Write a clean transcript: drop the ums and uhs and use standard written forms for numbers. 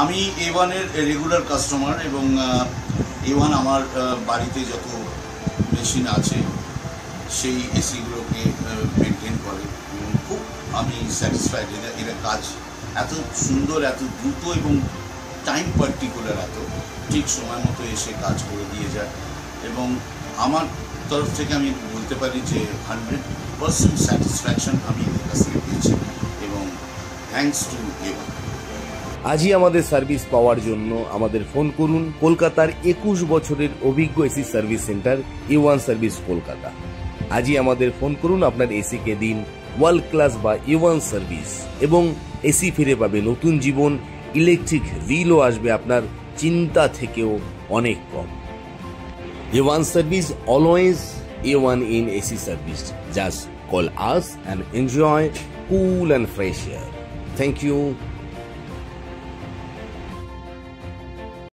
আমি A1 এর regular customer এবং A1 আমার বাড়িতে যত মেশিন আছে সেই এসিগুলোকে মেনটেন করে এবং খুব আমি স্যাটিসফাইড। এরা কাজ এত সুন্দর, এত দ্রুত এবং টাইম পার্টিকুলার, এত ঠিক সময় মতো এসে কাজ করে দিয়ে যায় এবং আমার তরফ থেকে আমি বলতে পারি যে 100% স্যাটিসফ্যাকশন আমি এদের কাছ থেকে পেয়েছি এবং থ্যাঙ্কস টু A1। আজই আমাদের সার্ভিস পাওয়ার জন্য আমাদের ফোন করুন কলকাতার 21 বছরের অভিজ্ঞ AC service centre A1 service Kolkata. আজই আমাদের ফোন করুন, আপনার এসিকে দিন ওয়ার্ল্ড ক্লাস বা A1 সার্ভিস এবং এসি ফিরে পাবে নতুন জীবন। ইলেকট্রিক বিলও আসবে আপনার চিন্তা থেকেও অনেক কম। A1 service, always A1 in AC service. Just call us and enjoy cool and fresh air. Thank you.